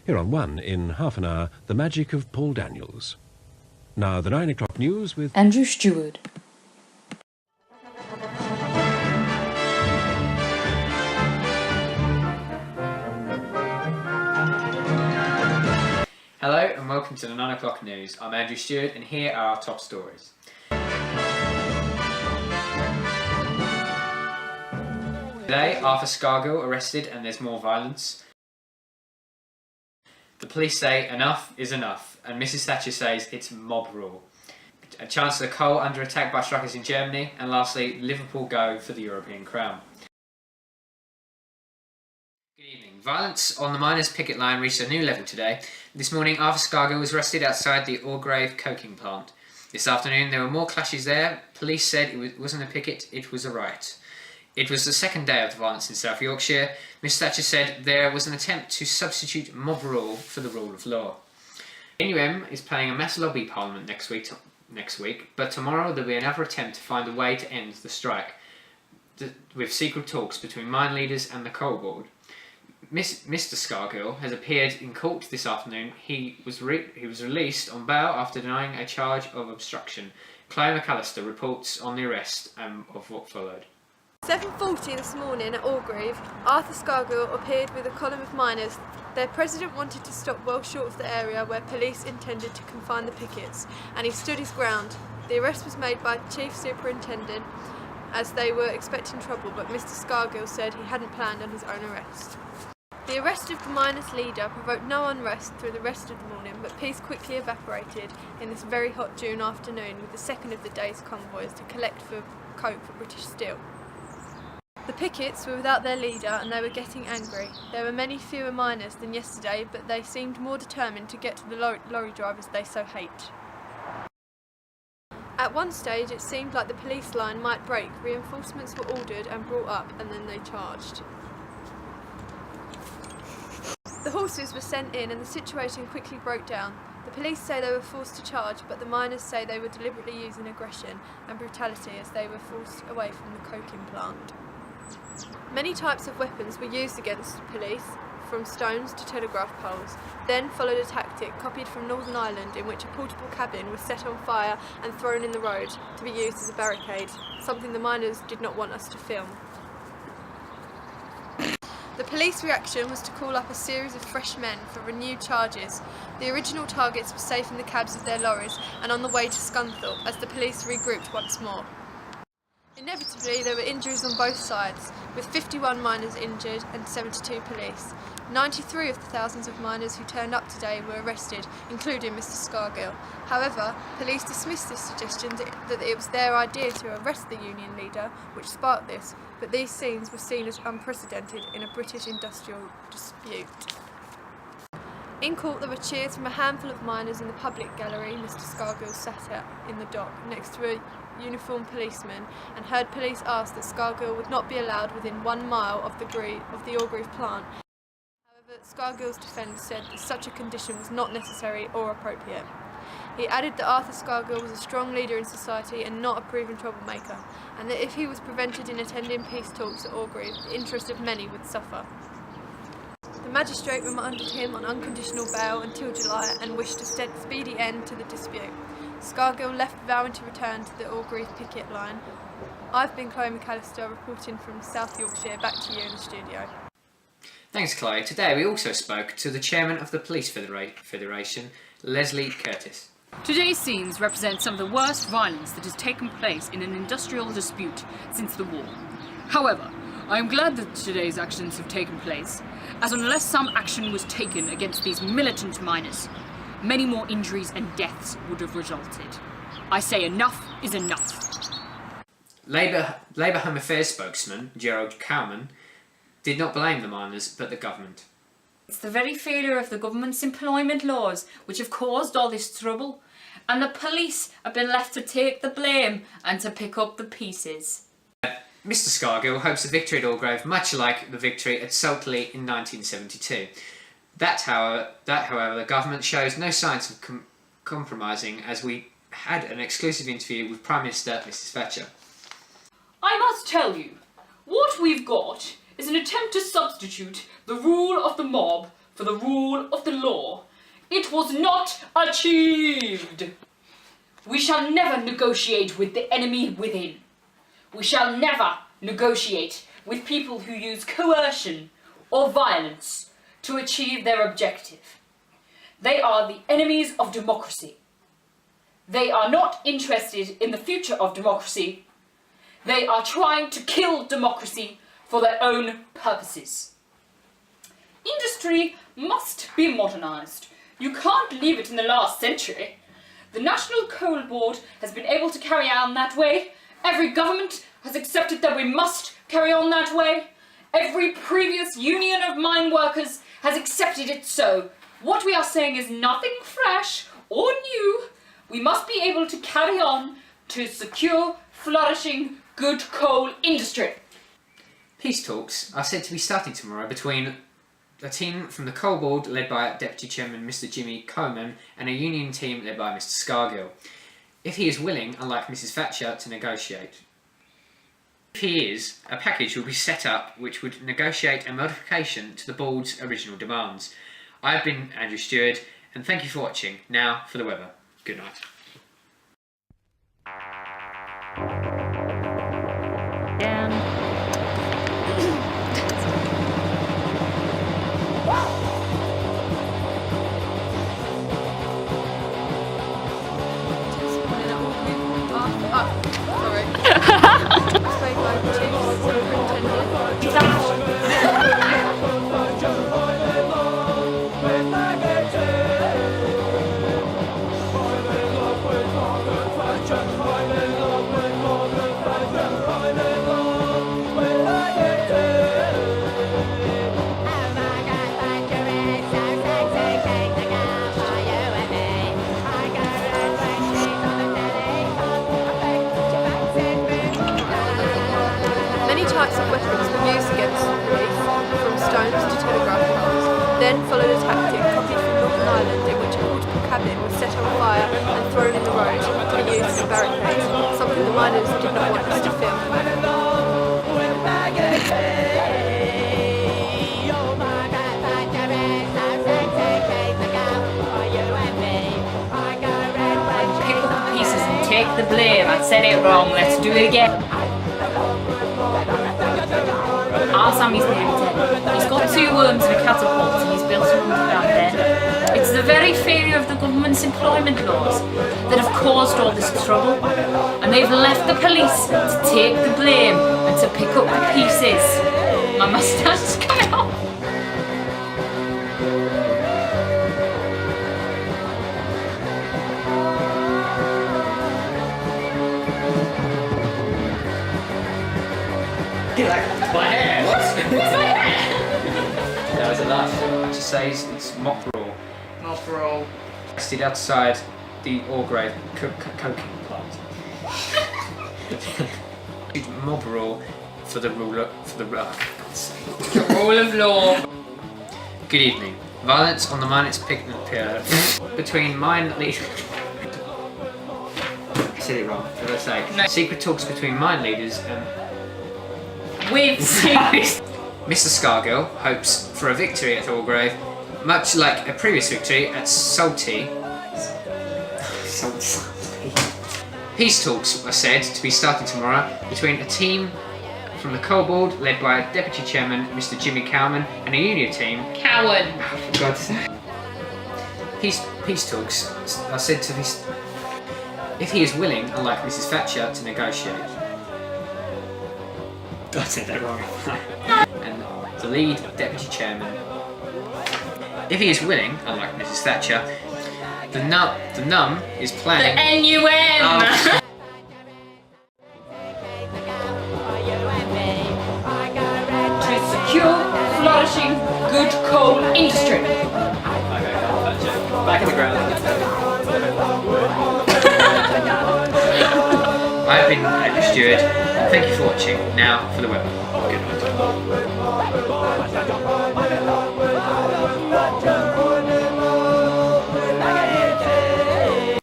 Here on One, in half an hour, the magic of Paul Daniels. Now the 9 o'clock news with Andrew Stewart. Hello and welcome to the 9 o'clock news. I'm Andrew Stewart and here are our top stories. Today, Arthur Scargill arrested and there's more violence. The police say enough is enough and Mrs Thatcher says it's mob rule. Chancellor Kohl under attack by strikers in Germany, and lastly, Liverpool go for the European crown. Good evening. Violence on the miners' picket line reached a new level today. This morning, Arthur Scargill was arrested outside the Orgreave coking plant. This afternoon, there were more clashes there. Police said it wasn't a picket, it was a riot. It was the second day of the violence in South Yorkshire. Miss Thatcher said there was an attempt to substitute mob rule for the rule of law. The NUM is planning a mass lobby parliament next week, but tomorrow there'll be another attempt to find a way to end the strike, with secret talks between mine leaders and the coal board. Mr Scargill has appeared in court this afternoon. He was released on bail after denying a charge of obstruction. Chloe McAllister reports on the arrest and of what followed. 7:40 this morning at Orgreave, Arthur Scargill appeared with a column of miners. Their president wanted to stop well short of the area where police intended to confine the pickets, and he stood his ground. The arrest was made by Chief Superintendent as they were expecting trouble, but Mr Scargill said he hadn't planned on his own arrest. The arrest of the miners' leader provoked no unrest through the rest of the morning, but peace quickly evaporated in this very hot June afternoon with the second of the day's convoys to collect for coke for British Steel. The pickets were without their leader and they were getting angry. There were many fewer miners than yesterday, but they seemed more determined to get to the lorry drivers they so hate. At one stage it seemed like the police line might break. Reinforcements were ordered and brought up and then they charged. The horses were sent in and the situation quickly broke down. The police say they were forced to charge, but the miners say they were deliberately using aggression and brutality as they were forced away from the coking plant. Many types of weapons were used against police, from stones to telegraph poles. Then followed a tactic copied from Northern Ireland in which a portable cabin was set on fire and thrown in the road to be used as a barricade, something the miners did not want us to film. The police reaction was to call up a series of fresh men for renewed charges. The original targets were safe in the cabs of their lorries and on the way to Scunthorpe as the police regrouped once more. Inevitably, there were injuries on both sides, with 51 miners injured and 72 police. 93 of the thousands of miners who turned up today were arrested, including Mr Scargill. However, police dismissed this suggestion that it was their idea to arrest the union leader, which sparked this, but these scenes were seen as unprecedented in a British industrial dispute. In court, there were cheers from a handful of miners in the public gallery Mr Scargill sat at in the dock, next to a uniformed policeman, and heard police ask that Scargill would not be allowed within 1 mile of the Orgreave plant. However, Scargill's defence said that such a condition was not necessary or appropriate. He added that Arthur Scargill was a strong leader in society and not a proven troublemaker, and that if he was prevented in attending peace talks at Orgreave, the interest of many would suffer. The magistrate remanded him on unconditional bail until July and wished a speedy end to the dispute. Scargill left vowing to return to the Orgreave picket line. I've been Chloe McAllister reporting from South Yorkshire. Back to you in the studio. Thanks Chloe. Today we also spoke to the chairman of the Police Federation, Leslie Curtis. Today's scenes represent some of the worst violence that has taken place in an industrial dispute since the war. However, I am glad that today's actions have taken place, as unless some action was taken against these militant miners, many more injuries and deaths would have resulted. I say enough is enough. Labour Home Affairs spokesman Gerald Cowman did not blame the miners but the government. It's the very failure of the government's employment laws which have caused all this trouble, and the police have been left to take the blame and to pick up the pieces. Mr Scargill hopes the victory at Orgreave much like the victory at Saltley in 1972. That, however, the government shows no signs of compromising, as we had an exclusive interview with Prime Minister Mrs Thatcher. I must tell you, what we've got is an attempt to substitute the rule of the mob for the rule of the law, it was not achieved. We shall never negotiate with the enemy within. We shall never negotiate with people who use coercion or violence to achieve their objective. They are the enemies of democracy. They are not interested in the future of democracy. They are trying to kill democracy for their own purposes. Industry must be modernised. You can't leave it in the last century. The National Coal Board has been able to carry on that way. Every government has accepted that we must carry on that way. Every previous union of mine workers has accepted it so. What we are saying is nothing fresh or new. We must be able to carry on to secure, flourishing, good coal industry. Peace talks are said to be starting tomorrow between a team from the Coal Board led by Deputy Chairman Mr Jimmy Coleman and a union team led by Mr Scargill. If he is willing, unlike Mrs Thatcher, to negotiate. If he is, a package will be set up which would negotiate a modification to the board's original demands. I have been Andrew Stewart, and thank you for watching. Now for the weather. Good night. Many types of weapons were used against the police, from stones to telegraph poles. Then followed a tactic copied from Northern Ireland in which a portable cabin was set on fire and thrown in the road to be used as a barricade, something the miners did not want us to film. Pick up the pieces and take the blame. I said it wrong, let's do it again. Our Sammy's named Ted. He's got 2 worms and a catapult and he's built a room down there. It's the very failure of the government's employment laws that have caused all this trouble. And they've left the police to take the blame and to pick up the pieces. My moustache is coming off. My hair! That was a laugh. It just says it's mock brawl. Mock brawl. Arrested outside the Orgreave coking plant. Mob brawl for the rule Rule of law. Good evening. Violence on the miners' picnic pier between mine leaders. I said it wrong. For the sake. No. Secret talks between mine leaders and With Mr Scargill hopes for a victory at Orgreave, much like a previous victory at Salty. Peace talks are said to be starting tomorrow between a team from the Coal Board led by Deputy Chairman Mr Jimmy Cowman and a union team. Cowan. Oh, for God's sake. Peace talks are said to be if he is willing, unlike Mrs Thatcher, to negotiate. I said that wrong. And the lead deputy chairman. If he is willing, unlike Mrs Thatcher, the num is planning. The NUN! Oh. To secure, flourishing, good coal industry. Back in the ground. I've been Andrew Stewart. Thank you for watching. Now for the weather. Good night.